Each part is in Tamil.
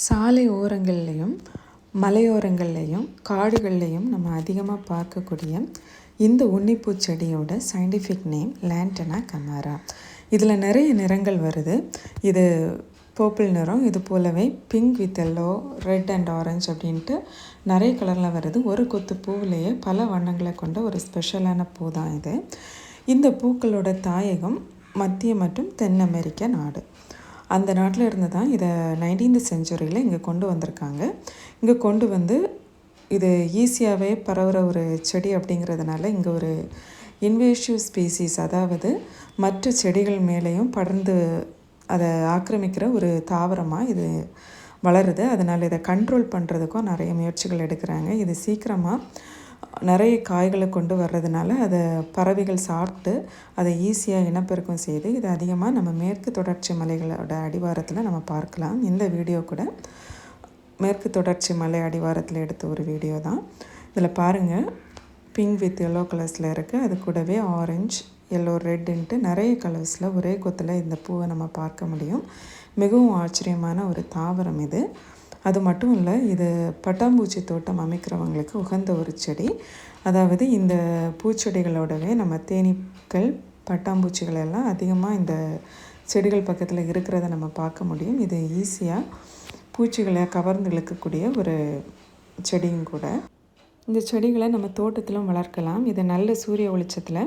சாலை ஓரங்கள்லேயும் மலையோரங்கள்லேயும் காடுகள்லேயும் நம்ம அதிகமாக பார்க்கக்கூடிய இந்த உன்னிப்பூ செடியோட சயின்டிஃபிக் நேம் லேண்டனா கமாரா. இதில் நிறைய நிறங்கள் வருது. இது பர்பிள் நிறம், இது போலவே pink with yellow, red and orange அப்படின்ட்டு நிறைய கலரில் வருது. ஒரு கொத்து பூவிலேயே பல வண்ணங்களை கொண்ட ஒரு ஸ்பெஷலான பூ தான் இது. இந்த பூக்களோட தாயகம் மத்திய மற்றும் தென் அமெரிக்க நாடு. அந்த நாட்டில் இருந்து தான் இதை 19th செஞ்சுரியில் இங்கே கொண்டு வந்திருக்காங்க. இங்கே கொண்டு வந்து இது ஈஸியாகவே பரவுகிற ஒரு செடி அப்படிங்கிறதுனால இங்கே ஒரு இன்வேசிவ் ஸ்பீசிஸ், அதாவது மற்ற செடிகள் மேலேயும் படர்ந்து அதை ஆக்கிரமிக்கிற ஒரு தாவரமாக இது வளருது. அதனால் இதை கண்ட்ரோல் பண்ணுறதுக்கும் நிறைய முயற்சிகள் எடுக்கிறாங்க. இது சீக்கிரமாக நிறைய காய்களை கொண்டு வர்றதுனால அதை பறவைகள் சாப்பிட்டு அதை ஈஸியாக இனப்பெருக்கம் செய்து இது அதிகமாக நம்ம மேற்கு தொடர்ச்சி மலைகளோட அடிவாரத்தில் நம்ம பார்க்கலாம். இந்த வீடியோ கூட மேற்கு தொடர்ச்சி மலை அடிவாரத்தில் எடுத்த ஒரு வீடியோ தான். இதில் பாருங்கள், பிங்க் வித் எல்லோ கலர்ஸில் இருக்குது. அது கூடவே ஆரஞ்சு, எல்லோ, ரெட்டுன்ட்டு நிறைய கலர்ஸில் ஒரே கொத்தில் இந்த பூவை நம்ம பார்க்க முடியும். மிகவும் ஆச்சரியமான ஒரு தாவரம் இது. அது மட்டும் இல்லை, இது பட்டாம்பூச்சி தோட்டம் அமைக்கிறவங்களுக்கு உகந்த ஒரு செடி. அதாவது இந்த பூச்செடிகளோடவே நம்ம தேனீக்கள், பட்டாம்பூச்சிகள் எல்லாம் அதிகமாக இந்த செடிகள் பக்கத்தில் இருக்கிறத நம்ம பார்க்க முடியும். இது ஈஸியாக பூச்சிகளை கவர்ந்து இழுக்கக்கூடிய ஒரு செடியும் கூட. இந்த செடிகளை நம்ம தோட்டத்திலும் வளர்க்கலாம். இது நல்ல சூரிய வெளிச்சத்தில்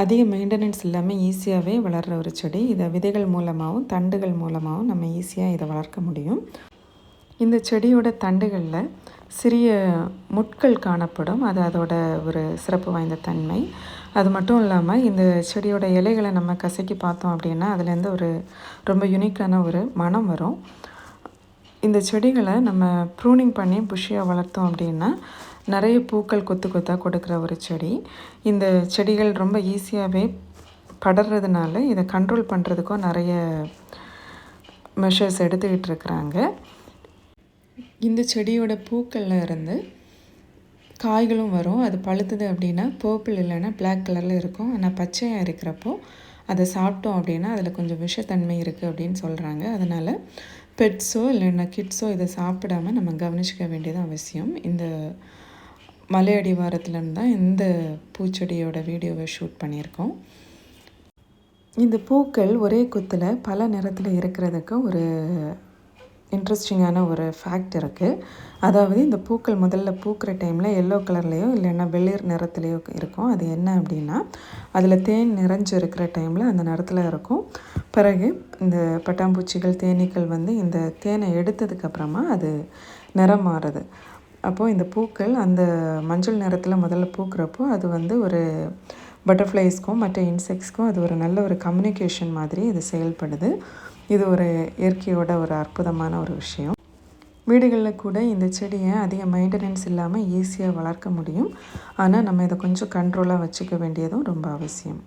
அதிக மெயின்டெனன்ஸ் இல்லாமல் ஈஸியாகவே வளர்கிற ஒரு செடி. இதை விதைகள் மூலமாகவும் தண்டுகள் மூலமாகவும் நம்ம ஈஸியாக இதை வளர்க்க முடியும். இந்த செடியோட தண்டுகளில் சிறிய முட்கள் காணப்படும். அது அதோட ஒரு சிறப்பு வாய்ந்த தன்மை. அது மட்டும் இல்லாமல் இந்த செடியோட இலைகளை நம்ம கசக்கி பார்த்தோம் அப்படின்னா அதுலேருந்து ஒரு ரொம்ப யூனிக்கான ஒரு மனம் வரும். இந்த செடிகளை நம்ம ப்ரூனிங் பண்ணி புஷ்ஷியாக வளர்த்தோம் அப்படின்னா நிறைய பூக்கள் கொத்து கொத்தாக கொடுக்குற ஒரு செடி. இந்த செடிகள் ரொம்ப ஈஸியாகவே படர்றதுனால இதை கண்ட்ரோல் பண்ணுறதுக்கும் நிறைய மெஷர்ஸ் எடுத்துக்கிட்டு இருக்கிறாங்க. இந்த செடியோட பூக்களில் இருந்து காய்களும் வரும். அது பழுத்துது அப்படின்னா பர்பிள் இல்லைன்னா பிளாக் கலரில் இருக்கும். ஆனால் பச்சையாக இருக்கிறப்போ அதை சாப்பிட்டோம் அப்படின்னா அதில் கொஞ்சம் விஷத்தன்மை இருக்குது அப்படின்னு சொல்கிறாங்க. அதனால் பெட்ஸோ இல்லைன்னா கிட்ஸோ இதை சாப்பிடாம நம்ம கவனிச்சிக்க வேண்டியது அவசியம். இந்த மலை அடிவாரத்துலேருந்து தான் இந்த பூச்செடியோட வீடியோவை ஷூட் பண்ணியிருக்கோம். இந்த பூக்கள் ஒரே குத்தில் பல நிறத்தில் இருக்கிறதுக்கு ஒரு இன்ட்ரெஸ்டிங்கான ஒரு ஃபேக்ட் இருக்குது. அதாவது இந்த பூக்கள் முதல்ல பூக்கிற டைமில் எல்லோ கலர்லேயோ இல்லைன்னா வெளிர் நிறத்துலையோ இருக்கும். அது என்ன அப்படின்னா அதில் தேன் நிறைஞ்சு இருக்கிற டைமில் அந்த நிறத்தில் இருக்கும். பிறகு இந்த பட்டாம்பூச்சிகள், தேனீக்கள் வந்து இந்த தேனை எடுத்ததுக்கப்புறமா அது நிறம் மாறுது. அப்போது இந்த பூக்கள் அந்த மஞ்சள் நிறத்தில் முதல்ல பூக்கிறப்போ அது வந்து ஒரு பட்டர்ஃப்ளைஸ்க்கும் மற்ற இன்செக்ட்ஸ்க்கும் அது ஒரு நல்ல ஒரு கம்யூனிகேஷன் மாதிரி இது செயல்படுது. இது ஒரு இயற்கையோட ஒரு அற்புதமான ஒரு விஷயம். வீடுகளில் கூட இந்த செடியை அதிக மெயின்டெனன்ஸ் இல்லாமல் ஈஸியாக வளர்க்க முடியும். ஆனால் நம்ம இதை கொஞ்சம் கண்ட்ரோலாக வச்சுக்க வேண்டியதும் ரொம்ப அவசியம்.